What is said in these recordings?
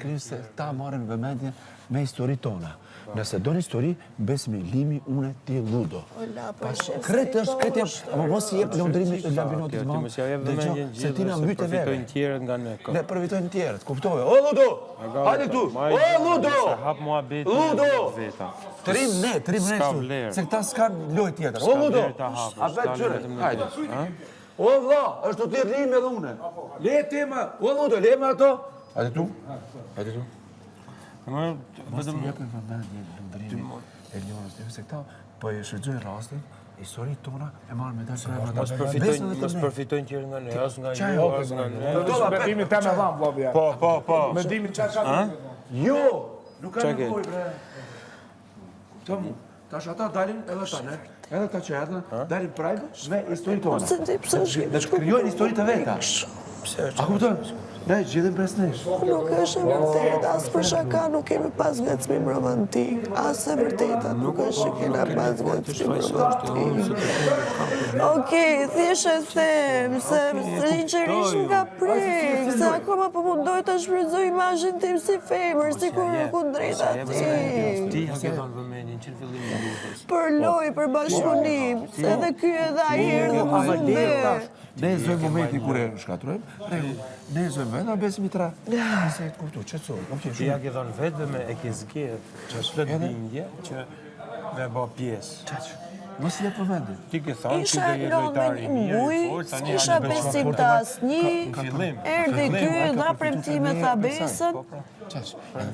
Krinë se ta marrin vëmendje me histori tona. Nëse do një histori, besmi limi une ti ludo. Kretë është, kretë jam, ama mos i jep lëndërimi të lambinotit ma. Se ti na mbytë e vere. Ne përvitojnë tjerët, kuptove. O ludo! Hajde këtu! O ludo! Ludo! Trim ne se këta s'kan loj tjetër. O ludo! A vetë qëre, hajde. O vla, është të tjerë limi edhe une. Le tema, o ludo, le me ato. Hajde tu. Mos të jepin vëmendje lundërimi e Lionës, se këta po e shëgjoj rastin, historitë tona e marrë me dalë prema. Mos përfitojnë tjerë nga ne, as nga ju, as nga ne. Mendimin të me dhamë, vlobja. Po. Mendimin që ka? Jo, nuk ka nevoj, bre. Tash ata dalin edhe ta, ne? Edhe ta që erdhën, dalin prajme me historitë tona. Dhe që kryojnë historitë të veta. A kuptojnë? Ne, gjithëm pres nesh. Nuk është e vërtet, as për shaka nuk kemi pas ngacmim romantik. As e vërteta, nuk është që kena pas ngacmim romantik. Okej, thjesht e them, se sinqerisht nga prek, se akoma po mundoj të shfrytëzoj imazhin tim si femër, si kur nuk u drejta tim. Ti ha ke dhënë vëmendjen që në fillim të lutës. Për loj, për bashkëpunim, se edhe ky edhe ai erdhë më zënde. Ne e zojmë momenti kur e shkatrojmë, ne e zojmë vetë, a besim i tra. Nëse e të kuptu, që të sojmë? Ti ja ke dhënë vetë me e ke zgjedh që është të bindje që me bë pjesë. Mos i jep vëmendje. Ti ke thënë që do jetë lojtari i mirë, tani s'kisha besim të asnjë. Erdhi ky dha premtime tha besën.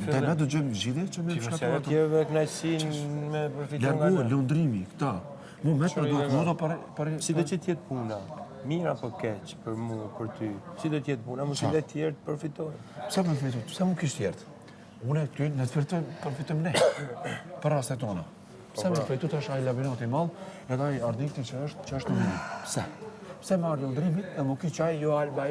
Dhe na dëgjojmë zgjidhje që me shkatruar. Ti e kënaqësinë me përfitim nga ne. Lundrimi, këta. Moment në duhet mudo për... Si do që t'jetë puna? Mirë apo keq për mu, për ty? Si do t'jetë puna? Mos i le tjerë të përfitojnë. Pse përfitojnë? Pse mu kishtë tjertë? Une ty në të përfitojmë ne. Për rastet tona. Pse me përfitu të është ajë labinot i malë, edhe ajë ardikti që është në minë. Pse? Pse me ardhë lundrimit dhe mu ki qaj jo alba.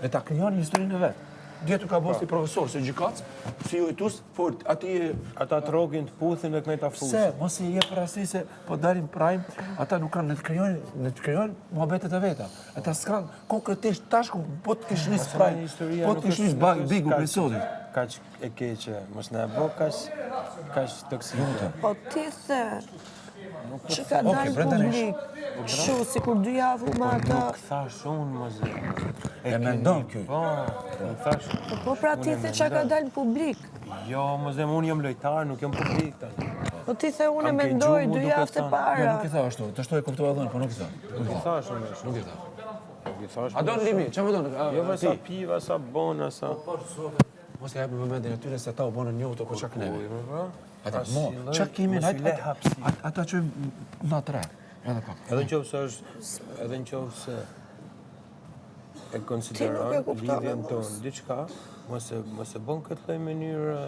Dhe ta kryani historinë e vetë. Djetu ka bosti profesor, se gjikac, si ju i tus, fort, ata të rogin të puthin dhe kënej të afusë. Se, mos i je për rasti se po darin prajm, ata nuk kanë, në të kryon muhabetet e veta. Ata s'kanë, konkretisht, tash ku po të kish njës prajm, po të kish njës bigu për sotit. Kaq e keqe, mos në e bo, kaq toksikë. Po ti the, që ka dalë publik, shu, si kur 2 javë ma ata... Nuk thash unë, mos e mendon kjo. Po, nuk thash. Po pra ti the që ka dalë publik. Jo, mos dhe unë jam lojtar, nuk jam publik tani. Po ti the unë e mendoj 2 javë të para. Nuk i tha ashtu, të shtoj e kuptova dhënë, po nuk i tha. Nuk i thash unë. Nuk i tha. A do në limi, që më do në? Jo, me sa piva, sa bona, sa... Mos e hapë vëmendjen e tyre se ta u bënë njohë të ko qak neve. Ata, çka kemi ata që na tre. Edhe në qovë se e konsideron lidhjen tonë diçka, mos e bën këtë lloj mënyrë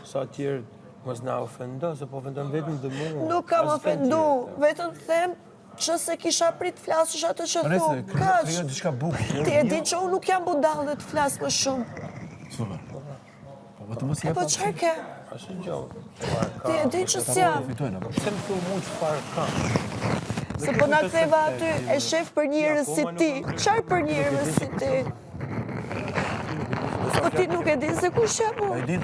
sa tjerë mos na ofendo, se po ofendon vetëm dhe mua. Nuk kam ofendu, vetëm them që se kisha prit flasësh atë që thu. Krijo diçka bukur. Ti e di që unë nuk jam budall dhe të flas më shumë. Super. Po çfarë ke? Ashtu gjë. Ti e di që s'jam. Se më thuaj mua çfarë kam. Se po na ktheva aty e shef për njerëz si ti. Çfarë për njerëz si ti? Po ti nuk e din se kush jam unë. E din,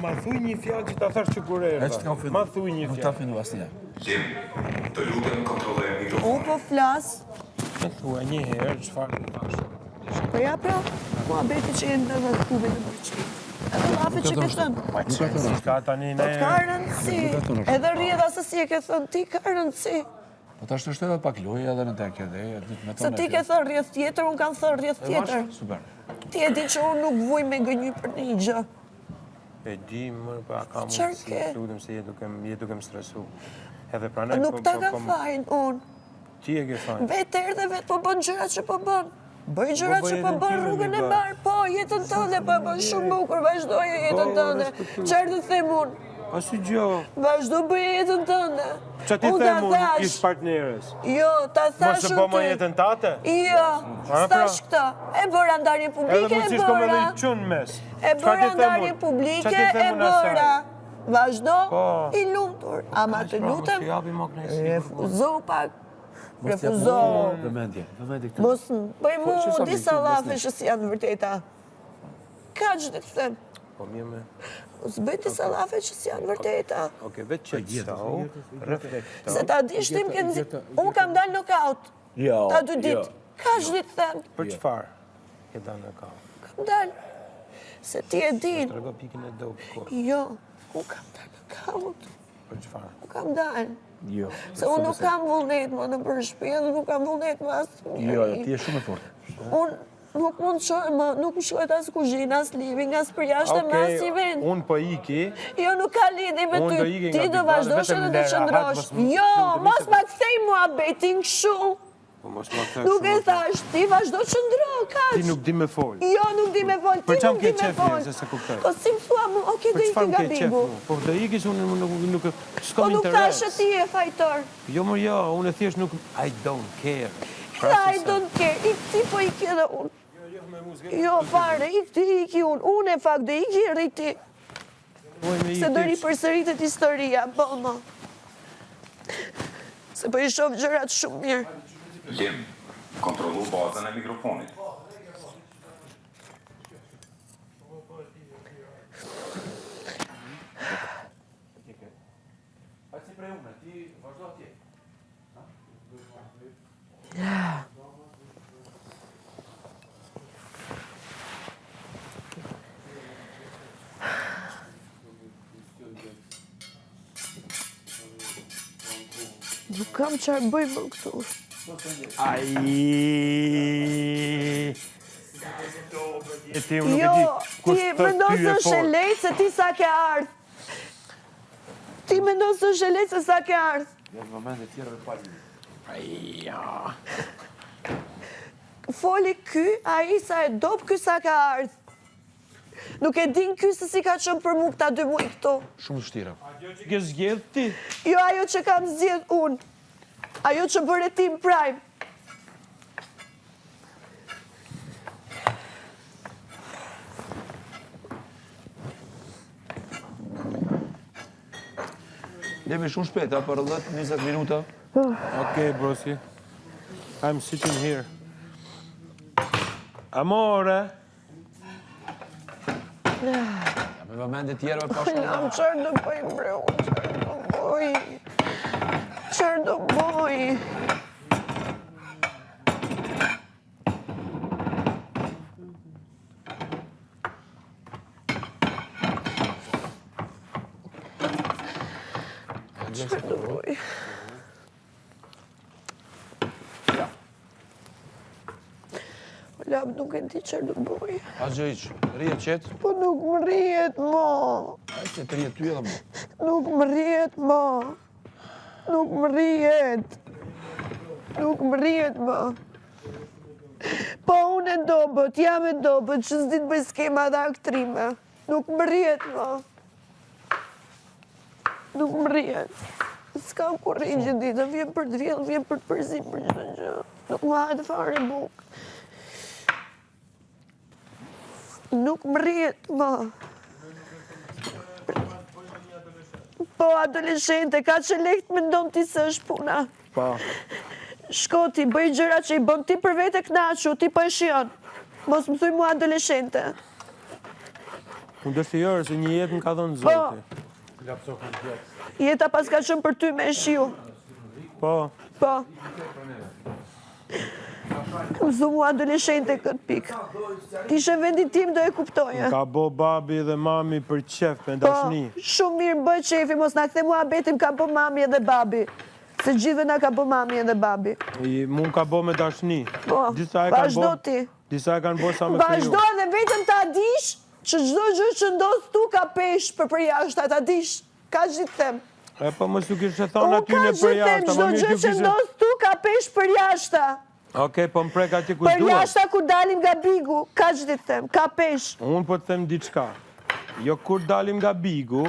ma thuj një fjalë që ta thash që kur erdha. Ma thuj një fjalë. Nuk ta fillu asnjë. Të lutem kontrolloj mikrofonin. Unë po flas. Më thuaj një herë çfarë thash. Po ja pra, muhabeti që jenë në klubin e Burçit. Edhe lafe që ke thënë. Ka tani ne... Po ka rëndësi. Edhe rrjedha se si e ke thënë ti, ka rëndësi. Po ta është edhe pak loje edhe në tek edhe. Se ti ke thënë rrjedh tjetër, unë kam thënë rrjedh tjetër. Super. Ti e di që unë nuk vuj me gënjy për një gjë. E di, më pa ka mundësi, lutem se je duke më stresu. Edhe pranoj nuk ta kam fajin unë. Ti e ke fajin. Vetë erdhe vetë po bën gjërat që po bën. Bëj gjërat që po bën rrugën e mbar, po jetën tënde po bën shumë bukur, vazhdoje jetën tënde. Çfarë të them unë? Asnjë gjë. Vazhdo bëj jetën tënde. Çfarë ti them unë ish partnerës? Jo, ta thash unë. Mos e bëmë jetën tate? Jo. Thash këtë. E bëra ndarjen publike, e bëra. E bëra ndarjen publike, e bëra. Vazhdo i lumtur. Ama të lutem. Refuzo pak. Refuzo. Vëmendje këtë. Mos bëj mu disa lafe që si janë vërteta. Ka që të them. Po mirë me. Zbëj të salafe që s'janë vërteta. Okej, vetë qetësau, reflekto. Se ta dish tim ke nxit. Unë kam dalë knockout. Jo. Ta 2 ditë. Ka që të them. Për çfarë? Ke dalë në ka. Kam dalë. Se ti e din. Trego pikën e dopit kur. Jo. Unë kam dalë knockout. Për çfarë? Unë kam dalë. Jo. Se unë nuk kam vullnet më në për shtëpi, edhe nuk kam vullnet më asë Jo, ti je shumë e fortë. Unë nuk mund shoj më, nuk më shkojt as kuzhinë, as living, as për jashtë, as i vend. Unë po iki. Jo, nuk ka lidhje me Unë do ty. iki Ti nga do Big vazhdosh Brother, edhe vetëm të qëndrosh. lera, Jo, hat, mos ma kthej mua betin kështu. Po mos ma thek Nuk e shumë. thash, ti vazhdo qëndro, kaq. Ti nuk di me fol. Jo, nuk di me fol, ti Për çam nuk di ke me qef fol. je, se se kuptoj. Po si më thua mu, oke do Për iki çfarë nga ke qef bigu. mu? Po do ikish unë nuk Po s'kam nuk interes. thashe ti e fajtor. Jo, më jo, unë thjesht nuk I don't care. I don't care, ik ti po iki edhe unë. Jo, fare, iki unë. Unë e fakt dhe iki rriti. Se do ripërsëritet historia, po më. Se po i shoh gjërat shumë mirë. Lim, kontrollu bazën e mikrofonit. Nuk kam çfarë bëj më këtu. Ai. E ti unë nuk e Jo, di. ti mendon se është e lehtë se ti sa ke ardh. Ti mendon se është e lehtë se sa ke ardh. Foli ky, ai sa e dop ky sa ka ardh. Nuk e din ky se si ka qenë për mu këta 2 muaj këtu. Shumë vështira. Ke zgjedh ti? Jo ajo që kam zgjedh unë. Ajo që bëre ti në Prime. Lemi shumë shpejt, për 10-20 minuta. Okay, brosi. I'm sitting here. Amore. Me vëmendje tjera me pashka. Lam, qërë do bëj bre, qërë do bëj? Qërë do bëj? Qërë do bëj? Lam, nuk e di qërë do bëj. A gjëjq, rije qetë, Po nuk më rrihet, mo. a që të rije ty edhe më. Nuk më rrihet, mo. Nuk më rrihet. Nuk më rrihet, mo. Po unë e dobët, jam e dobët, që s'di të bëj skema dhe aktrime. Nuk më rrihet, mo. Nuk më rrihet. S'kam kur rrihet gjithë ditë, vjen për të vjellë, vjen për të përzim për gjithë gjë. Nuk më hajtë fare bukë. Nuk më rrihet, mo. Po, adoleshente, ka që lehtë me ndonë ti se është puna. Po. Shko ti, bëj gjëra që i bën ti për vete knaqu, ti po e shion. Mos më thuj mua adoleshente. Unë dëshiroj se një jetë më ka dhënë Po. Zoti. Jeta pas ka qënë për ty me e shiu. Po. Po. Më thu mua adoleshente këtë pikë. Ti ishe vendi tim do e kuptoje. Ka bo babi dhe mami për qef me Po, dashni. shumë mirë bëj qefi, mos na kthe mua betim ka bo mami edhe babi. Se gjithve na ka bo mami edhe babi. Mun ka bo me dashni. Po, Disa e kanë vazhdo bo. ti. Disa e kanë bo sa me Vazhdo kriju. dhe vetëm ta dish që çdo gjë që ndodh tu ka pesh për jashtë, ta dish. Ka gjithë them. E po mos nuk ishe thonë Unë aty ka në për gjithë them, jashtë. çdo gjë që ndodh tu ka pesh për jashtë. Okej, po më prek aty ku Për duhet. jashtë kur dalim nga bigu, ka gjithë them, ka pesh. Unë po të them diçka. Jo kur dalim nga bigu,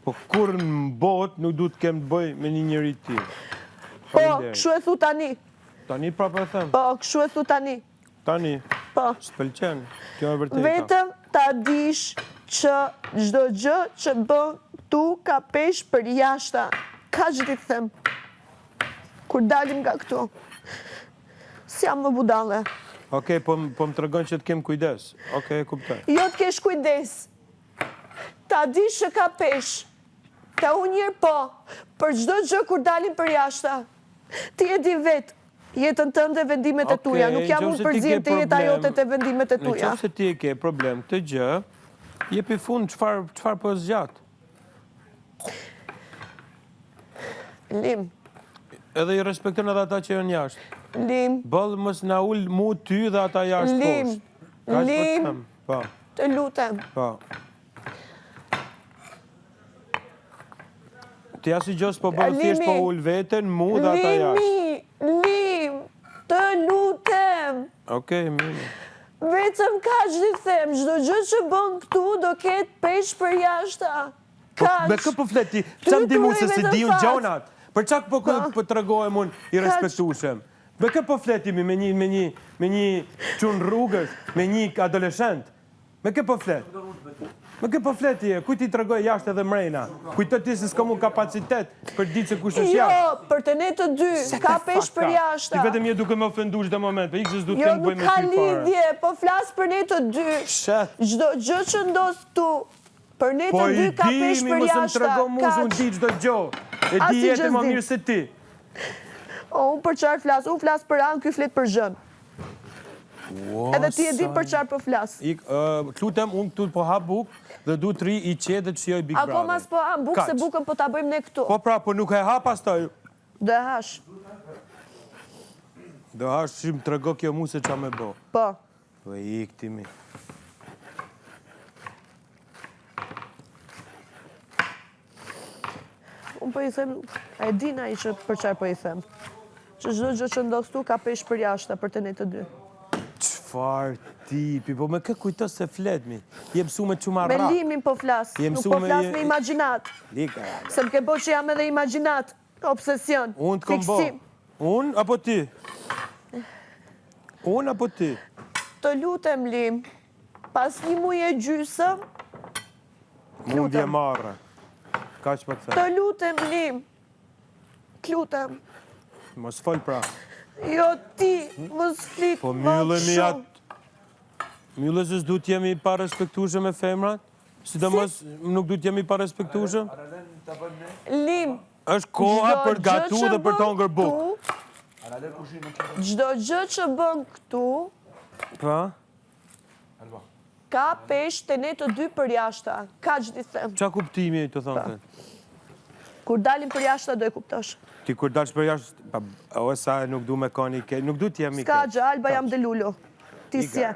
po kur në botë nuk du të kem të bëj me një njëri ti. Po, Faleminderit. kështu e thu tani. Tani prapë e them. Po, kështu e thu tani. Tani, Po. s'pëlqen. Kjo e vërteta. Vetëm ta dish që çdo gjë që bën tu ka pesh për jashta. Ka gjithë të them. Kur dalim nga këtu. Si jam më budale. Okej, po më tregon që të kem kujdes. Okej, e kuptoj. Jo të kesh kujdes. Ta dish që ka pesh. Ta unë njërë po. Për çdo gjë kur dalim për jashta. Ti e di vetë. Jetën tënde dhe vendimet e tuja. Nuk jam unë përzim të jeta jote të vendimet e tuja. Në qoftë se ti e ke problem të gjë, jepi fund çfarë po zgjat. Lim. Edhe i respekton edhe ata që janë jashtë. Lim. Boll mos na ul mu ty dhe ata jashtë Lim. poshtë. Lim. Po. Të lutem. Po. Ti asi gjos po bërë thjesht po ul veten, mu dhe ata jashtë. Lim. Të lutem. Okej, mirë. Vetëm kaq di them, çdo gjë që bën këtu do ketë pesh për jashta. Kaq. Me kë po flet ti? Çam di mua se si di unë gjonat. Për çak po tregohem unë i respektueshëm. Me kë po fletimi me një çun rrugës, me një adoleshent? Me kë po flet? Me kë po flet ti? Kujt i tregoj jashtë edhe mrena? Kujto ti se s'kam unë kapacitet për ditë se kush është jashtë? Jo, për të ne të dy, ka pesh për jashta. Ti vetëm je duke më ofenduar çdo moment, po ikse s'du të Jo, kem bëj nuk me ka ty fare. lidhje, po flas për ne të dy. Shet. Çdo gjë që ndos këtu, për ne të dy ka pesh për mos më jashta. trego mua se unë di çdo gjë. E di Asi jetën gjë më s'di. mirë se ti. Unë për çfarë flas? Unë flas për anë, ky flet për zhën. Edhe ti e di për çfarë po flas. Lutem, unë këtu po ha bukë dhe du të ri i qetë dhe të shijoj Big Brother. Ako mas po ha bukë se bukën po ta bëjmë ne këtu. Po pra, po nuk e ha pastaj. Do e hash. Do hash që më trego kjo mu se qa me bo. Po. Po i këtimi. Unë po i them, e dina i që për çfarë po i them. Që çdo gjë që ndos këtu ka pesh për jashta për të ne të dy. Qfar tipi, po me kë kujto se fletmi. Je mësu me quma Me rak. limin po flas, Je nuk mësu po me- flas me imagjinat. Lika. Se më ke bo që jam edhe imagjinat, obsesion, Unë të kom bo. fiksim. Unë apo ti? Unë apo ti? Të lutem, Lim, pas një muaj e gjysëm, Mundje marrë. Ka që po të të them. lutem, Lim, të lutem. Mos fol pra. Jo ti, mos flit Po më myllemi shumë. atë. Myllësës du t'jemi pa respektueshëm me femrat? Sidomos nuk du t'jemi pa respektueshëm? Lim, Është koha çdo për gjë gatu që dhe për të bën hongër bukë. këtu, çdo gjë që bën këtu, Pa? ka pesh të ne të dy për jashta. Kaq di them. Qa kuptimi të thonë të? Kur dalim për jashta do e kuptosh. Ti kur dalsh për jashtë, o sa nuk du me koni ke, nuk du t'jemi Ska ke. gjë, Alba jam dhe lullu. Ti s'je.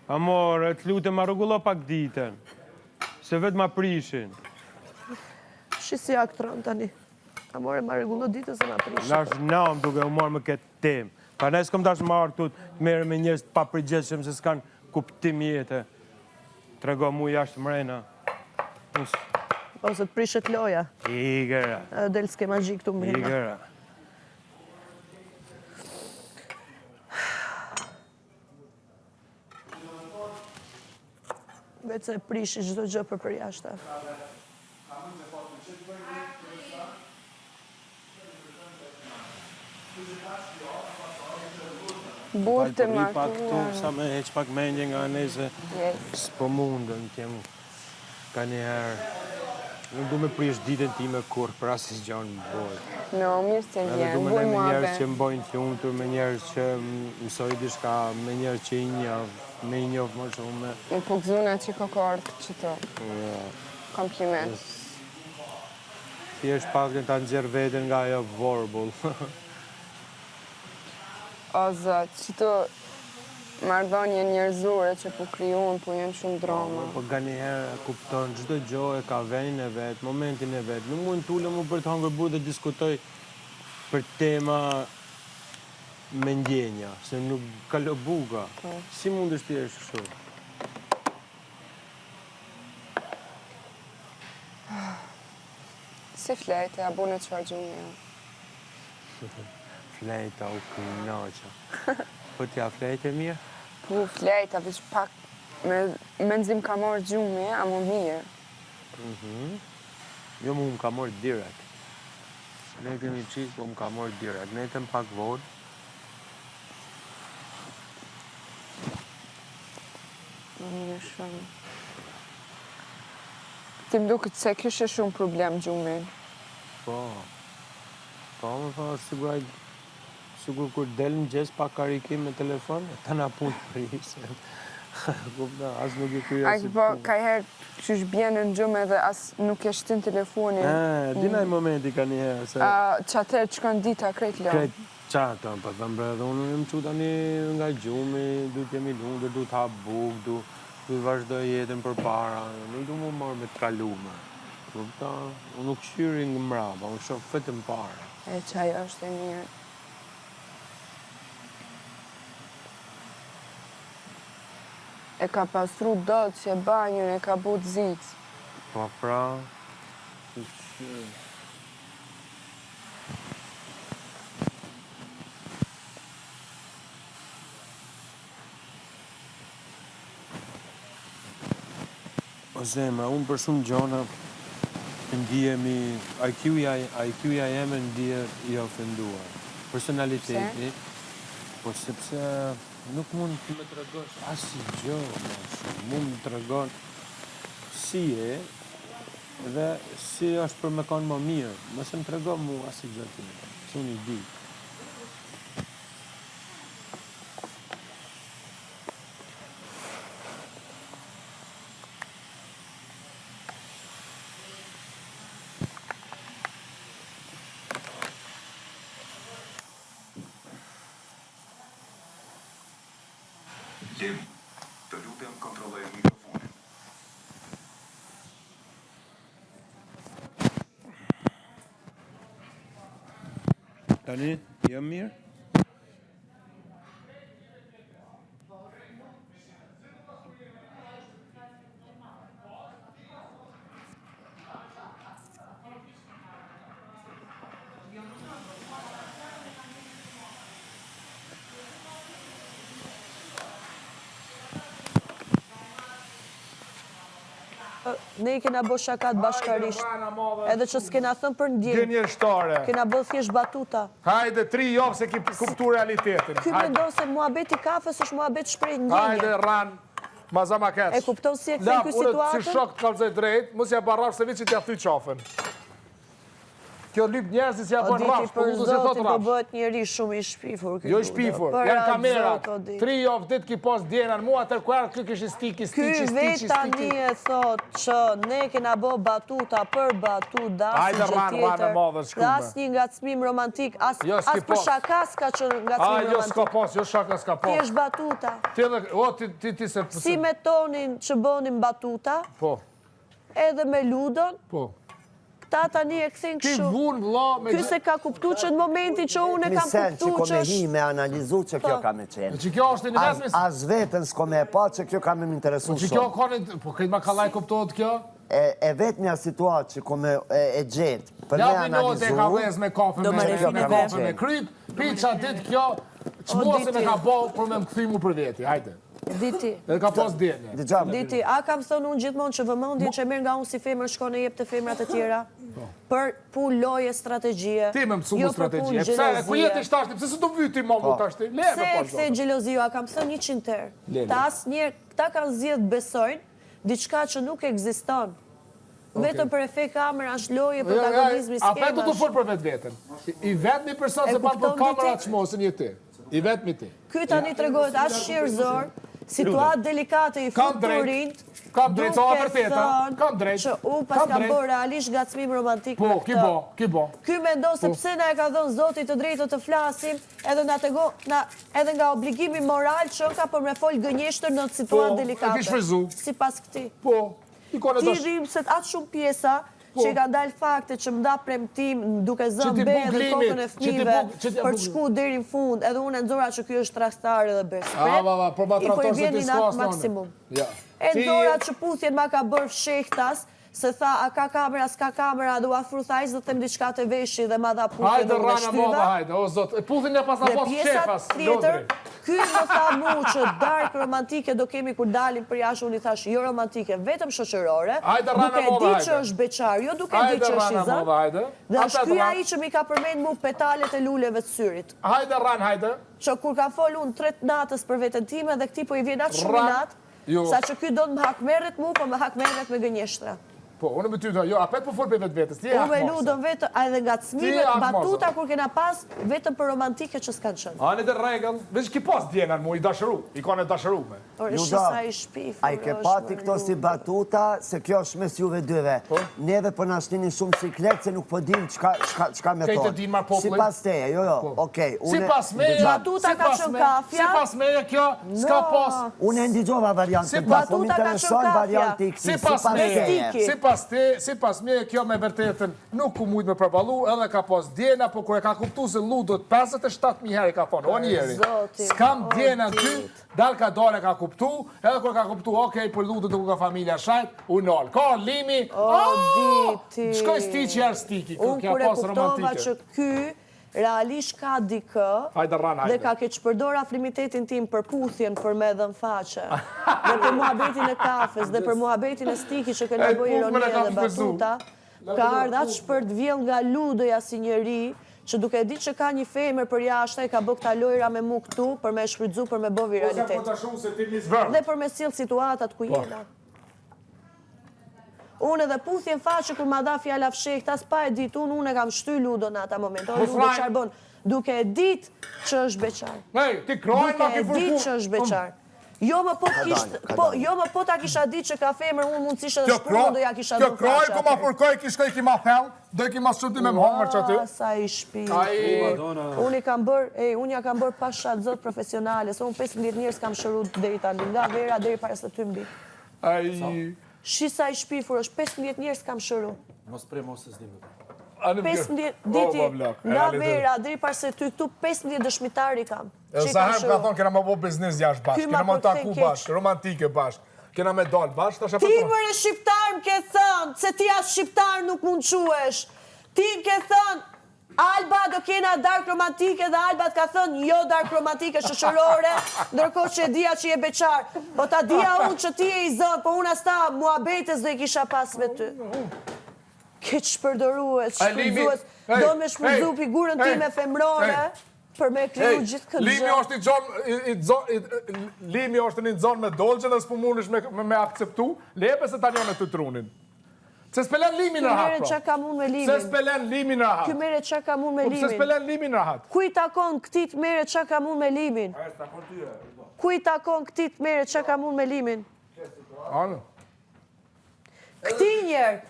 Amore, të lutem ma rregullo pak ditën. Se vetë ma prishin. Shi si aktron tani. Amore, ma regullo ditën se ma prishë. Nash nam duke u marrë me këtë temë. Pa ne s'kom dash marrë këtu të merë me njerëz të papërgjithshëm se s'kan kuptim jetë. Trego mu jashtë mrena. Ose të prishet loja. Igëra, Edhe del s'ke magji këtu më hina. igëra. Vetë se prishi çdo gjë për jashta. Burë të Pak këtu, martuar. sa me heq pak mendje nga ne se s'po mundën t'jem ka njëherë. Nuk du me prish ditën time kur, për asë gjanë në bojë. No, mirë se Edhe vjen, du me buj me mua njerës që be. më bojnë të lumtur, me njerës që mësoj diçka, me njerës që i njëv, me i njëv më shumë. Në po gëzuna që kokort që të kompliment. Thjesht pak të nxjerr veten nga ajo vorbull. O zot, që të marrëdhënie njerëzore që po kryun, po jenë shumë drama. Po nga njëherë kupton, çdo gjë e ka venin e vet, momentin e vet. Nuk mund t'ulem u për të hangër burë dhe diskutoj për tema me ndjenja, se nuk ka buka. Si mund është ti është kështu? Si flejte, a bune që gjumë. Flejta u kënoqa. Po t'ja flejte mirë? Po flejta, veç pak me nëzim ka marrë gjumë, a më mirë. Jo mu më ka morë direkt. Ne kemi qikë, po më ka morë direkt. Ne jetëm pak vodë. Mirë shumë. Ti më duket se kishe shumë problem gjumin. Po, më pa, sigur kur del në gjes pa karikim me telefon, ta na punë të prisë. Kupta, as nuk e krya si Po, ka herë qysh bjenë në gjumë edhe as nuk e shtin telefonin. Dinaj momenti ka njëherë, se... Që atëherë që kanë dita krejt lënë. Krejt qatë, pa të mbredhe, dhe unë më që tani nga gjumi, du t'jemi lundër, du t'ha buk, du vazhdoj jetën për para, nuk du më marrë me t'kalume. Kupta, unë nuk shyri nga mraba, unë shoh vetëm para. E që ajo është e mirë. E ka pastru dot që banjën, e ka but zicë. Pa pra, të shyri. O zemra, unë për shumë gjona ndihemi, IQ-ja jeme ndije i ofenduar. Personaliteti, po sepse nuk mund të më tregosh asnjë gjë, mund të tregon si je dhe si është për me kanë më mirë. Mos më tregon mua asnjë gjë tjetër, se unë i di. Lim, të lutem kontrolloj mikrofonin. Tani, jam mirë? Ne i kena bo shakat bashkarisht, edhe që s'kena thënë për ndjenjë. Gjenjeshtare. Kena bë thjesht batuta. Hajde, 3 javë se ki kuptu realitetin. Ky mendon se muhabeti kafës është muhabet shpreh ndjenje. Hajde, ran, ma zama keq. E kupton si e kthen ky situatën? Si shok të kalzoj drejt, mos ja barrash se vici t'ja thy qafën. Kjo lyp njerëzit si ja bën rrafsh, po mundu si thot po rrafsh. bëhet njeri shumë i shpifur. Jo i shpifur, janë kamerat. 3 javë ditë ki pas djenan mua, tërkuar ky kish stiki. Ky vet tani e thot që ne kena bë batuta për batuta, Hajde rran e madhe shkume. Asnjë ngacmim romantik, as për pas. shaka s'ka qenë ngacmim Jo s'ka romantik. pas, jo shaka s'ka pas. Thjesht batuta. Ti se... Si me tonin që bënin batuta, Po, edhe me ludon, po. ta tani e kthen Ki kështu. vun vlla me... Ky se ka kuptu që në momenti që unë e kam Misen që kuptu ko që me hi është... me analizu që kjo ka me qenë. Që kjo është një vetëm... As vetën s'ko me e pa që kjo ka me më interesu Që kjo shumë. ka po këtë ma kalaj kuptohet kjo? E vetë një situatë që ko me e gjetë për me Ja note e ka analizu... vez me kafën Do me me refine kafën me kryp, piqa dit kjo, çmose me ka bo për me më këthy mu për veti, hajde. Diti, Edhe ka pas djenje. diti, a kam thënë unë gjithmonë që vëmendjen që merr nga unë si femër shkon e jep të femrat e tjera? Për punë loje strategjie. Ti me mësu jo mu për strategji. punë Pse, ku xhelozie. jeti shtashti, pse se do vyti ma mu tashti? Le Pse me e pas kthe xhelozio, a kam thënë 100 herë. Le. Ta asnjëherë këta kanë zgjedh besojnë diçka që nuk ekziston. Vetëm për efekt kamerash, loje, protagonizmi, A pe du të skemash. fol për vetë vetën. I vetëmi person E se ban për kupton kamera ti? të shmosën je ti. I vetëmi ti. Ky tani tregohet as shqirëzor, situatë delikate i Kam drejt. futurinit. Kam drejt, sa vërteta. Kam drejt. Që u pas kam bërë realisht ngacmim romantik Po, me ki këtë. bo, ki bo. Ky mendon se pse na e ka dhënë Zoti të drejtë të flasim, edhe na tregon edhe nga obligimi moral që ka për me fol gënjeshtër në situatë Po, delikate. e kish frizu. Sipas këtij. Po, i kone Ti dosh. rrim se atë shumë pjesa që i ka dalë fakte që më da premtim duke Që zënë ti be buk dhe limit, kokën e që ti fëmijëve buk- që ti për buk- të shku deri në fund, edhe unë e nxora që ky është tradhtar edhe bespret. Po ma I po i traktor se vjen ti në s'ka atë asnjë. maksimum. Ja. E Ti- nxora që puthjen ma ka bërë fshehtas, se tha a ka kamera, s'ka kamera, do afru thajs dhe them diçka të veshi dhe ma dha puthje Hajde dhe unë e rana modha, shtyva. hajde, o zot. Puthin e pas na Dhe pas pjesa shefas, tjetër, Londri. ky më tha mu që dark romantike do kemi kur dalim për jashtë, unë i thash jo romantike, vetëm shoqërore, Hajde, rana duke modha, di hajde. që është beqar, jo duke di Hajde që është i rana zën. modha, hajde. Dhe është Atë ky ran. ai që mi ka përmend mu petalet e luleve të syrit. Hajde ran, hajde. Që kur ka fol unë 3 natës për veten time dhe këti po i vjen atë shumë i Ran. natë, Sa që ky do të më hakmerret mu, po më hakmerret me gënjeshtra. Po, unë me ty të, jo, apet po fol për vetës, ti e Unë me hakmose. ludon vetë, edhe nga cmimet, batuta kur kena pas, vetëm për romantike që s'kanë qënë. Ani dhe regëll, veç ki pas djenan mu i dashëru, i kone dashëru me. Ore, shisa i shpifur. A i ke pati këto si batuta, se kjo është mes juve dyve. Neve për nashtini shumë siklet, se nuk po dim qka me Kejtë tonë. din marr popullin? Si pas teje, jo, okej. Si pas meje, Batuta ka qënë kafja. Si pas meje kjo, s'ka pas. Unë e ndigjova variantën, pas po më batuta ka intereson qenë varianti i Si këti, pas teje. si pas meje kjo me vërtetën nuk ku mujtë me përbalu, edhe ka pas djena, po kur e ka kuptu se ludot 57.000 herë i ka thonë, o njeri, Zoti, s'kam o djena ty, dit. dal ka dole ka kuptu, edhe kur ka kuptu, okej, për ludot ku ka familja shajt, u nol. Ka limi, diti. shkoj stiqi arë stiki, Unë kja kur e pas kuptova romantike. që ky realisht ka dikë Hajde ran, hajde. dhe ka keq përdor afrimitetin tim për puthjen për me dhe në faqe dhe për muhabetin e kafes dhe për muhabetin e stiki që kena bëj puthme ironia e ka dhe shpezu. batuta ka ardhë atë shpërt vjell nga ludoja si njeri që duke ditë që ka një femër për jashtë e ka bë këta lojra me mu këtu për me shfrytzu për me bë viralitet dhe për me sjell situatat ku jena. Unë edhe puthjen faqe kur ma dha fjala fshehtë, as pa e ditë unë e kam shty Ludo në ata momente. O Ludo Çarbon, duke e ditë që është beqar. Hey, ti krojnë ma Duke ki e ditë që është beqar. Jo më po ta kisha ditë që ka femër, unë mundësisht edhe shpurën do ja kisha Kjo dhënë kroj, faqe. ku ma fërkoj, ki shkoj ki ma thellë, do i ki ma shuti me më homër që aty. Sa i shpi. Ai, Unë ja kam bërë pasha zot profesionale, se unë 15 njerëz kam shëru deri tani, nga vera deri para se 12. ai... Shisa i shpifur është 15 njerëz kam shëru. Mos prej mos e zdim. 15 diti nga vera deri pas se ty këtu 15 dëshmitari kam. E sa herë ka thonë kena më bo biznes jashtë bashkë, Ky ma kena më taku përkthen keq. bashkë, romantike bashkë, kena me dalë bashkë, tash e Ti përton. mërë shqiptar më ke thënë, se ti as shqiptar nuk mund quesh. Ti më ke thënë, Alba do kena dark romantike dhe Alba t'ka thënë jo dark romantike shoqërore, ndërkohë që e dija që je beqar. Po ta dija unë që ti e i zënë, po unë as ta muhabetes do i kisha pas me ty. Keq shpërdorues, shpërzues, do me shpërzu figurën time femrore për me kriju gjithë këtë Limi gjë. është Limi është një zonë me dolgjën dhe s'po mundesh me akceptu, lepe se tani me të trunin. Se s'pelen limin Ky rahat, mere qa ka mund me Se limin. s'pelen limin rahat. Ky mere qa ka mund me Se limin. s'pelen limin rahat. Kuj takon këtit mere qa ka mund me limin. Kuj takon këtit mere qa ka mund me limin. Anë. Këti njerë,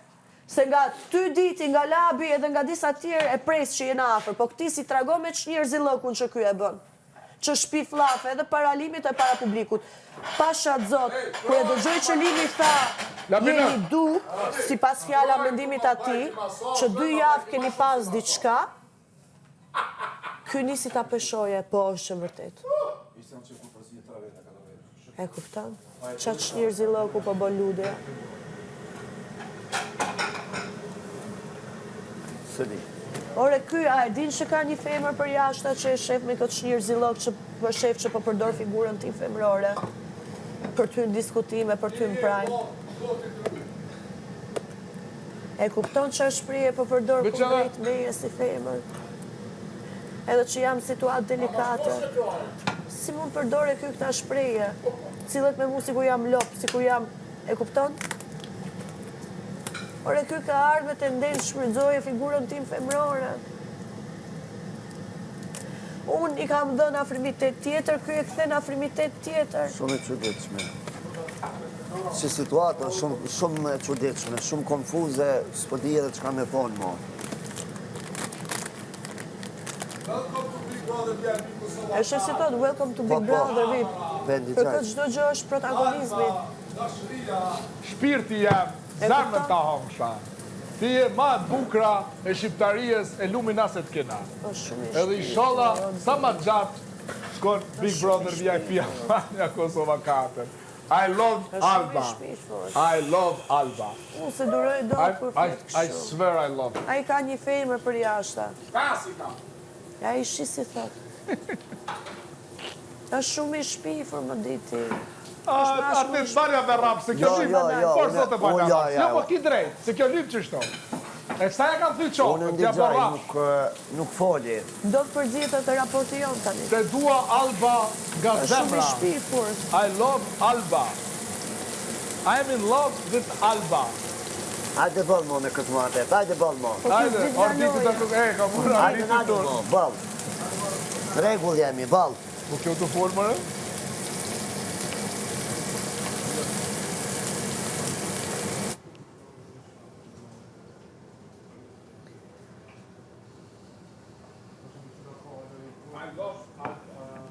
se nga ty diti, nga labi edhe nga disa tjerë e pres që jenë afer, po këti si trago me që njerë zilëkun që ky e bën. Që shpi flafe edhe para limit e para publikut. Pasha zot, ku e dëgjoj që limi tha, jeni du, si pas fjala mendimit ati, që 2 javë keni pas diçka, ky nisi ta peshoje, po është që vërtet. E kuptan? Qa që njerë zilëku po bën ludeja. Së di. Ore, ky, a e din që ka një femër për jashta që e shef me këtë shnirë zilok që për shef që po përdor figurën tim femrore për ty në diskutime, për ty në prajmë. E kupton që është shprije po përdor kundrejt meje si femër. Edhe që jam situatë delikate. Si mund përdore ky këta shprije? Cilët me mu si kur jam lop, si kur jam... E kupton? Ore, ky ka ardhë me tendencë shfrytëzoje figurën tim femrore. Unë i kam dhënë afrimitet tjetër, ky e kthen afrimitet tjetër. Shumë e çuditshme. Si situata shumë e çuditshme, shumë konfuze, s'po di edhe çka me thonë mo. E shef si thot, welcome to Big Brother, VIP. Vendi Për gjaj. këtë çdo gjë është protagonizmi. Shpirti jam, zarmën ta hongsha. Ti je ma e bukra e shqiptarijës e luminaset kena. Është shumë i Edhe inshallah, sa ma gjatë shkon Big Brother VIP Albania Kosova 4. I love Alba. I love Alba. Unë se duroj do për I fletë swear I love her. A i ka një femër për jashta. Pasi kam. A i shi si thot. Është shumë i shpifur, më diti. Atë barja me rapë, se kjo Jo, lyp. jo, jo, Por sot e unë- barja jo, rapë. jo. Jo, po ki drejt, se kjo lyp që shto. E sa e kam thy Unë qofë, t'ja po ndigjaj, rapë. nuk foli. Do të përgjithët të raporti jonë tani. Te dua Alba nga Është shumë i zemra. shpifur. I love Alba. I'm in love with Alba. Hajde bëll mo me këtë muhabet, hajde bëll mo. Hajde, orditë të kështë, ka mërë Hajde orditë nadi të mo, bëll. Në rregull jemi, bëll. Po kjo të formërë?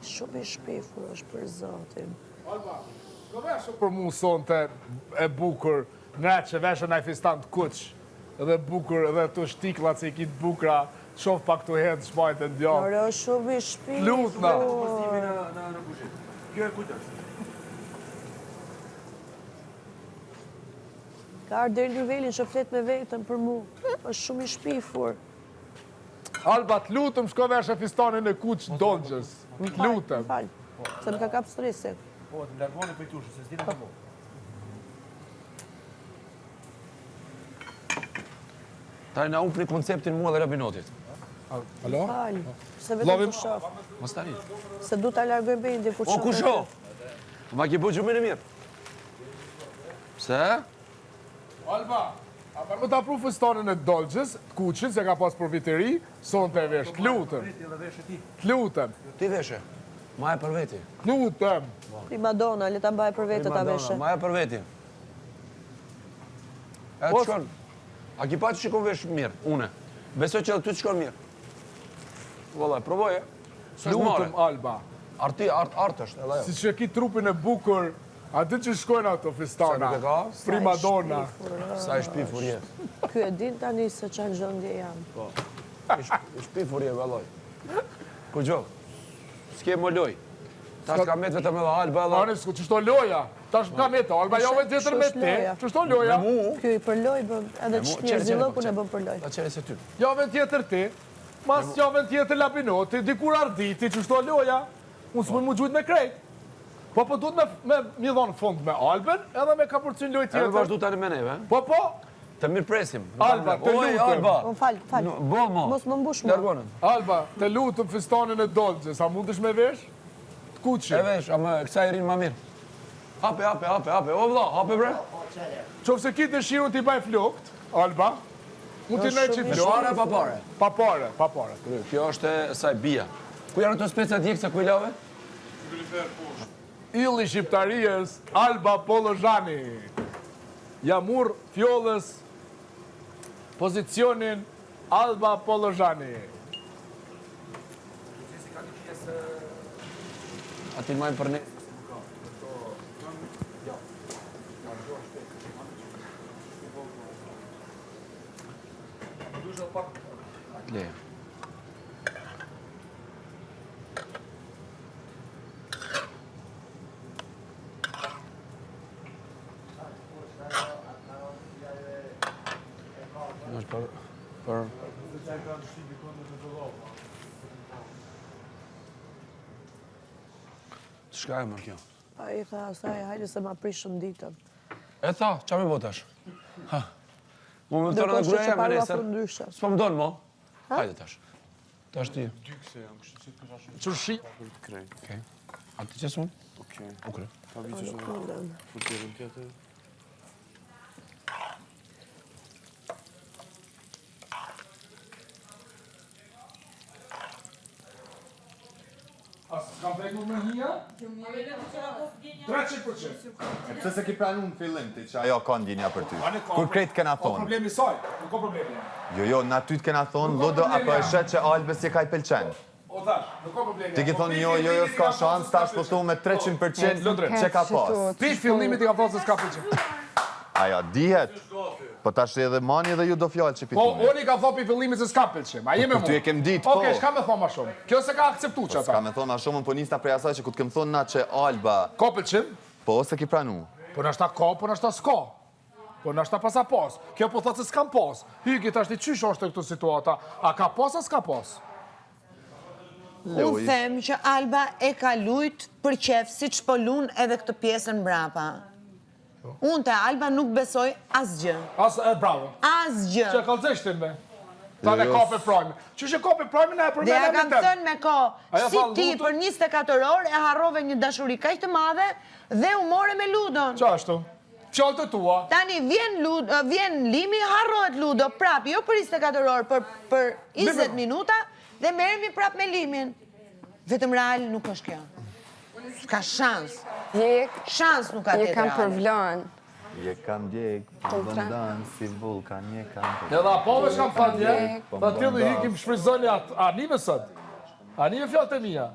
Shumë i shpifur është për zotin. Alba, ka veshë për mu sonte e bukur, ne që veshën ai fistan të kuq, edhe bukur, edhe të shtiklat që i kitë bukra, shof pak të hedë shmajt e ndjallë. Ore, është shumë i shpifur. Lutna. Ka ardhë deri nivelin që flet me vetën për mu. është shumë i shpifur. Alba, të lutëm shko veshë fistanin e kuq dolgjës. Të lutëm. Falë, se më ka kap stresin. Po, të largoni për tushë, se s'dine të po. Tani na upri konceptin mua dhe Rabinotit. Alo? Falë, se vetëm të shof. Mos tani. Se du ta largoj bendi kur O, shof. kusho? Ma ki bu gjumin e mirë. Pse? Alba, a për më të apru fistanin e dolgjës, të kuqin, se ka pas për viteri, son të e vesh, të lutëm. Të lutëm. Ti veshe. Ma e për veti. Të lutëm. Primadonna, le ta mbaj për vete ta veshe. Ma e për veti. E të shkon. A ki pa që shikon vesh mirë, une. Besoj që edhe ty të shkon mirë. Vëllaj, provoje. Së mare. Lutëm, Alba. Arti, art është, edhe Si jo. që ki trupin e bukur, a di që shkojnë ato fistana? Sa nuk e ka? Primadonna. Sa i shpifur je. Ky e din tani se çan gjendje jam. I shpifur je, vëllaj. Ku gjo? S'ke më loj. Tash ka met vetëm edhe Alba edhe... Anis, që shto loja? Tash ka me to, Alba jo me tjetër me te. Që shto loja? Ky i për loj bën, edhe ç'njerëz llokun e bën për loj. Ta qere se ty. Jove tjetër ti, mas jove tjetër Labinoti, dikur arditi, që shto loja? Unë s'mund mu gjujt me krejt. Po duhet me mi dhonë fund me Alben, edhe me kapurcin loj E me tjetër. vazhdu tani me neve. Po, Të mirë presim. Alba, të Oj, lutëm. Alba. Fal. Boll mo. Mos më mbush më. Largonën. Alba, të lutëm fistanin e dolgjës, a mundesh me vesh? Të kuqin. E vesh, ama kësa i rinë ma mirë. Hape. O vla, hape bre. Qofë se ki dëshirën t'i baj flokt, Alba, mund t'i nëjë që Me flokët. pare, pa pare. Pa pare. Kjo është e saj bia. Ku janë të speca djekë se ku i lave? Illi shqiptarijës, Alba Pollozhani. Jamur fjollës, pozicionin Alba Pollozhani. A ti majmë për ne? Le. është për... Shka e mërë kjo? A i tha asaj, hajde se ma prishëm ditën. E tha, qa me botash? Ha. Mu me të tërë dhe Ndërkohë që gruja me parua nesër. për ndryshe. S'po më donë, mo? Hajde tash. Tash ti. Qërshi. Okej. A ti qësë unë? Okej. Kam prekur me hija? 300%. Pse se ki pranu në fillim ti që ajo ka ndjenja për ty? Kur krejt kena Ka thonë? problemi saj, nuk ka problemi. Jo, na ty t'kena thonë, lodo apo e shet që Albes je ka i pëlqen. O tash, nuk ka problemi. Ti ki thonë jo, s'ka shans, tash po thonë me 300% që ka pas. Ti fillimit i ka thonë se s'ka pëlqen. Aja, dihet. Po tash edhe mani edhe ju do fjallë që Po, pitune. unë i ka thonë pi fillimit se s'ka pëlqen. A jemi mu? ty e kem ditë, po. Okej, s'ka me thonë ma shumë. Kjo se ka akceptu që Ska ata. me thonë a shumë, po nista prej asaj që ku t'kem thonë na që Alba, Ka pëlqen, po ose ki pranu. po nashta ka, po nashta s'ka. Po nashta pas a pas. Kjo po thotë se s'kam pas. Hyki tash ti qysh është këtu situata. A ka pas a s'ka pas? Unë them që Alba e ka lujt për qef si që po lun edhe këtë pjesën mbrapa. Unë te Alba nuk besoj asgjë. Bravo. Asgjë. Që e kalzeshtin me. Ta ne kape prajme. Që që kape prajme na e Dhe ja përmene kam me tem. thënë me ko, Aja si tha, ti lutu? për 24 orë e harrove një dashuri kaq të madhe dhe u more me ludon. Qa ashtu? Fjallë të tua. Tani vjen Limi, harrohet Ludo prap, jo për 24 orë, për 20 minuta dhe merremi prap me Limin. Vetëm real nuk është kjo. Ka shans. Shans nuk ka Je tjetër. kam për vlan. Je kam djeg, bëndan, si vulkan, je kam... Edhe apove shkam fatje, dhe tjilë hykim shfrizoni anive sot. Anive fjallë të mija.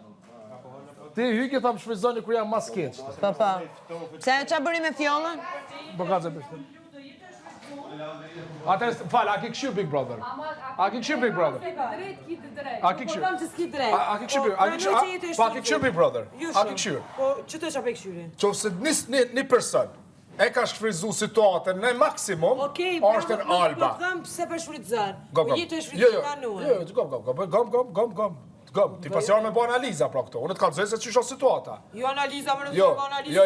Ti hyki thamë shfrizoni kur jam mas keq. Po. Se qa bëri me fjollën? Po ka zë bishtë. Atër, falë, a ki këshu Big Brother? A ki këshu Big Brother? A ki këshu? A ki këshu Big Brother? A ki këshu? Po, që të qape këshyri? Qofse një person e ka shfrizu situatën në maksimum, është në Alba. Po, thëmë pse për shfridzën. Gom. Jetë e shfridzën nga nuë. Gom. Ti pas janë me bo analiza pra këto. Unë të kalëzoj se që shë situata. Jo analiza, më nësë po analiza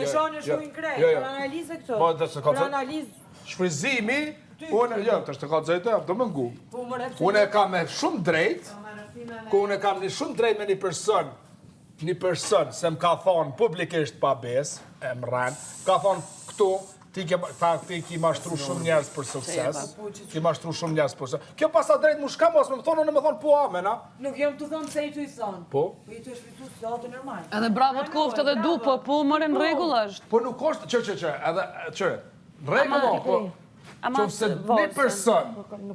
e shonë e shumë krejt. Për analizë e këto. Për analizë. Shfrizimi, unë, të është të kalëzoj të do më ngu. Unë e kam me shumë drejt, ku unë e kam një shumë drejt me një person, se më ka thonë publikisht pa bes, e më rrenë, ka thonë këtu, ti ki mashtru shumë njerës për sukses, ki mashtru shumë njerës për sukses. Kjo pasa drejt mu shka mos me më thonë, unë me thonë po amena. Nuk jem të thonë se i të i thonë. Po? Po i të shfritu së atë normal. Edhe bravo të koftë edhe du, po mërën regull është. Po nuk është, edhe, regullo, po, qofse një person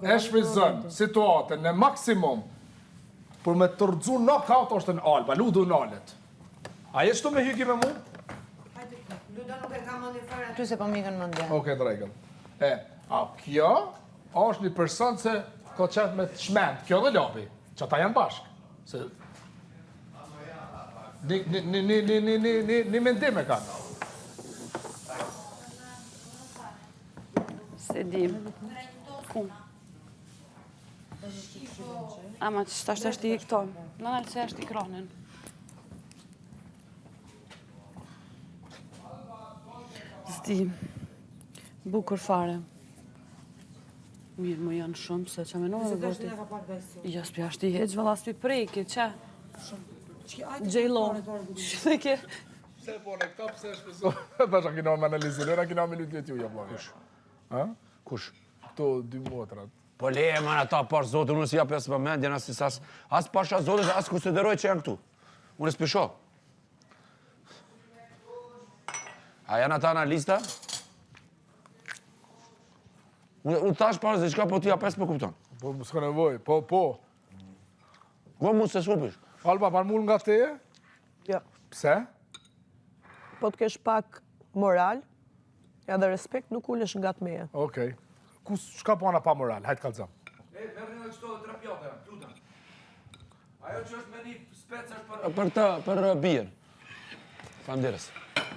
e shfrizën situatën në maksimum, për me të rëdzu knockout është në Alba, Ludo në Alet. A jesh tu me hyki me mu? Ludo nuk e ka mëndi fare aty se po mikën mëndja. Oke, drejgën. A kjo është një person se ka qenë me të shmend, kjo dhe Lapi, që ata janë bashkë. Se... Një mendim e kanë. Se dim. Ama që shtë është i këto. Në nalë se është i kronin. Zdim. Bukur fare. Mirë më janë shumë, se që menove Se të vërti. është në ka pak dhe su. Ja, s'pi ashtë i heqë, vëlla s'pi prejki, që? Gjejlo. Që dhe ke? Pse po në këta, pse shpeso? Ta që kina me analizirë, na kina me lutë vjetë ju, ja blogë. Kush? Këto dy motrat. Po leje, man, ata parë zotë, unë si japë jasë përmendjen, as pasha zotë, as konsideroj që janë këtu. Unë s'pi shoh. A janë ata në lista? Unë tash parë se qka po t'ja pes për kupton. Po, s'ka nevoj, po. Ko mu se s'upish? Alba, par mull nga teje? Jo. Pse? Po të kesh pak moral, edhe respekt nuk ulesh nga të meje. Okej. Shka po ana pa moral? Hajtë kalëzëm. Merë në qëto tre pjote, tutëm. Ajo që është me një spec është për... Për këta, për birë. Famderës.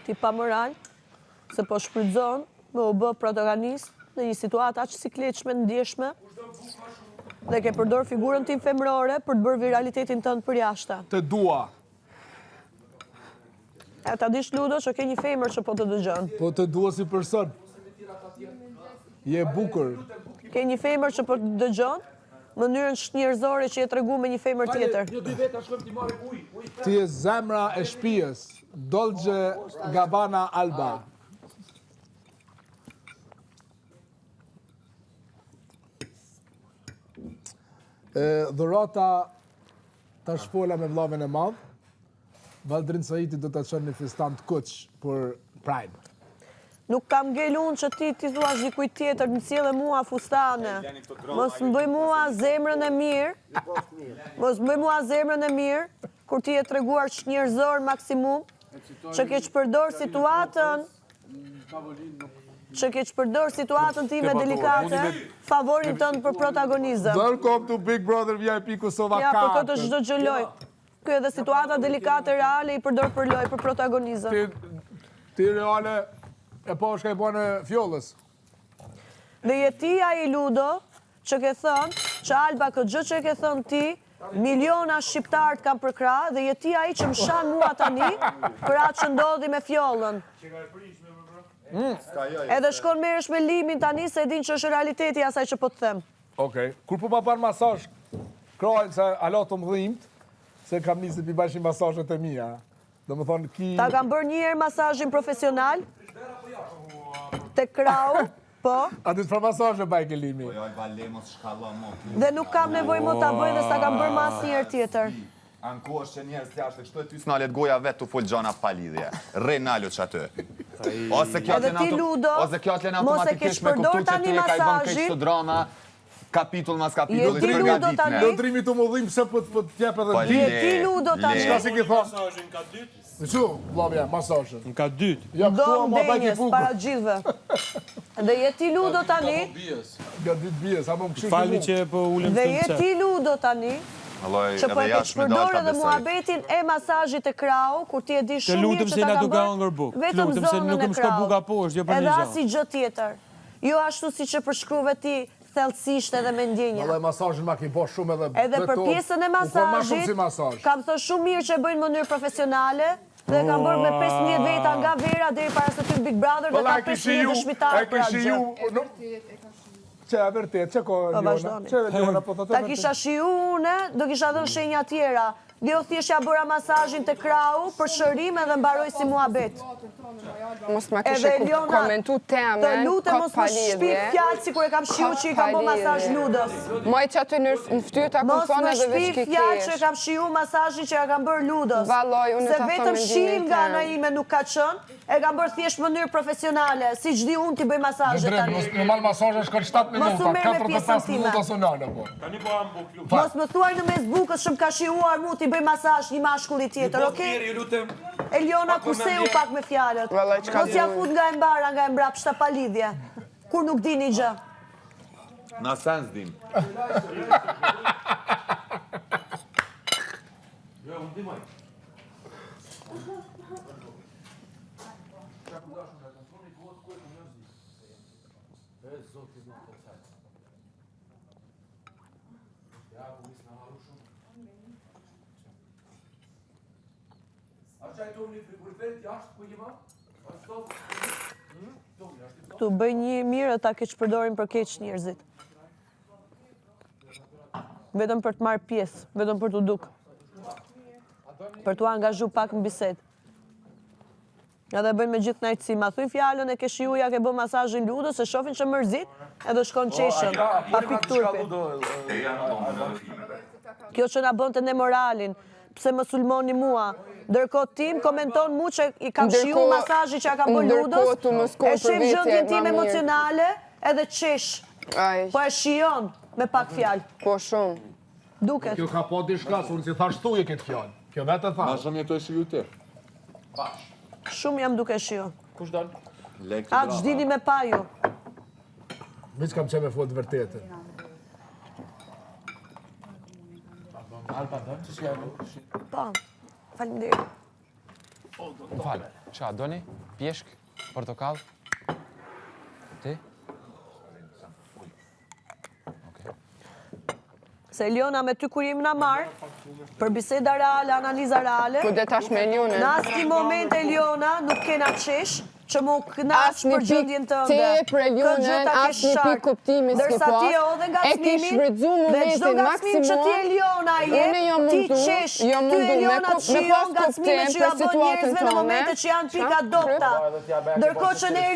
Ti pa moral, se po shfrytëzon me u bë protagonist në një situatë aq sikletshme, ndjeshme, dhe ke përdor figurën tim femrore për të bërë viralitetin tënd për jashtë. Të dua. E ta dish Ludo që ke një femër që po të dëgjon. Po të dua si person. Je bukur. Ke një femër që po të dëgjon, mënyrën njerëzore që je tregu me një femër tjetër. Një dy veta shkëm t'i marrë uj. Ti je zemra e shtëpisë, Dolce Gabbana Alba. Dhurata ta shpola me vllaven e madh. Valdrin Saiti do ta çon në fistan të kuq për Pride. Nuk kam ngel unë që ti thuash dikujt tjetër në cilë mua fustane. Mos më bëj mua zemrën e mirë. Mos më bëj mua zemrën e mirë, kur ti e treguar që njerëzor maksimum, që ke përdor situatën, time delikate, favorin tënë për protagonizëm. Welcome to Big Brother VIP Kosova 4. Ja, për këtë çdo gjë loj. Ky edhe situata delikate reale i përdor për loj, për protagonizëm. Ti reale e po është ka i bane fjollës. Dhe jetia i Ludo, që ke thënë, që Alba këtë gjë që ke thënë ti, miliona shqiptarët kam përkra, dhe jetia i që më shanë mua tani, për atë që ndodhi me fjollën. Edhe shkon merresh me Limin tani, se din që është realiteti asaj që po të them. Okej. Kur po ma parë masazh, krojnë se alo të më dhimt, se kam nisë të bashkë masazhet e mia. Do më thonë ki... Ta kam bërë një herë masazhin profesional, të krau, po. A ditë për masazhe bajke Limi. Po jo, vale mos shkallon mo. Dhe nuk kam nevojë mo ta bëj dhe s'ta kam bërë mas njerë tjetër. Anku është që njerës jashtë, kështu e ty s'nalet goja vetë të full gjona pa lidhje. Renalo që aty. Ose kjo Edhe ti Ludo, mos e ke shpërdor tani masazhi. Kapitull mas kapitull. Je ti Ludo tani. Lëndrimi të më dhimë se për të tjep edhe Je ti Ludo tani. Shka si ki thonë? Që, blavja, masazhin. Në ka dytë. Ja, këtu Do a ma bajke ndenjes, bukur. para gjithve. Dhe je ti Ludo tani. Nga ditë bjes, a më më këshin Falni që po ulem Dhe të je ti Ludo tani. Që po e ke shpërdor edhe muhabetin e masazhit e krau, kur ti e di shumë mirë që ta kam bërë vetëm zonën e krau. Edhe asi gjë tjetër. Jo ashtu si që përshkruve ti thellësisht edhe me ndjenja. Edhe masazhin ma ki bo shumë edhe për pjesën e masazhit, kam thë shumë mirë që e bëjnë në mënyrë profesionale, dhe kam bërë me 15 veta nga vera deri para se ty Big Brother dhe ka 5.000 dëshmitarë për atë gjë. Që e vërtet, që ko Liona? Ta kisha shiu une, do kisha dhënë shenja tjera. Jo thjesht ja bëra masazhin të krau për shërim edhe mbaroj si muhabet. Mos ma kishe komentu temen, të lutem ka mos më shpi fjalë si kur e kam shiu që i kam bo masazh Ludës. Moj që aty në ftyrta ku thonë edhe veç Mos më kikesh. shpi fjalë që e kam shiu masazhin që ja kam bërë Ludës. Valoj, unë se vetëm shim nga ana ime nuk ka qënë, e kam bërë thjesht mënyrë profesionale, si çdi unë ti bëj masazhe tani. Normal masazhe shkon 7 minuta, 45 minuta sonale po. Tani po am buk klub. Mos më thuaj në mes bukës shumë ka shiuar mu ti bëj masazh një mashkulli tjetër, okej? Eliona kuseu pak me fjalët. Mos ja fut nga e mbara, nga e mbrapshta pa lidhje. Kur nuk dini gjë. Na sens dim. Jo, unë dimaj. Tu bëj një mirë ta keq përdorin për keq njerëzit. Vetëm për të marrë pjesë, vetëm për të duk. Për të angazhu pak në bisedë. Edhe bëjnë me gjithë knajtësi. Ma thuj fjallën e ke shiuja ke bë masazhin Ludës, se shofin që mërzit, edhe shkon qeshën, pa pik turpi. Kjo që na bënte ne moralin, pse më sulmoni mua. Ndërkohë tim komenton mu që i kam shiu masazhi që ja kam bërë Ludës, e shef gjendjen tim emocionale edhe qesh. Po e shion me pak fjalë. Po shumë. Duket. Kjo ka po dishka, unë si thash thuje këtë fjallë. Kjo vetë thash. Ma shumë jetu e shiu të. Shumë jam duke shion. Kush dal? Atë çdini me paju. Mis kam që me fol të vërtetën. Alba dal, që s'ka Po, faleminderit. Më falë, qa, doni? Pjeshk? Portokall? Ti? Se Eliona me ty kur jemi na marë, për biseda reale, analiza reale, ku dhe tash me Elionën. në asnjë moment Eliona nuk kena qesh që mu knaq për gjendjen tënde. Te për Elionën, asnjë pikë kuptimi s'ke Dërsa ti e odhe nga cmimin, dhe çdo nga cmim që ti Eliona je, ti qesh, ty Eliona të shion nga cmime që ja bën njerëzve në momente që janë pika dopta. Ndërkohë që ne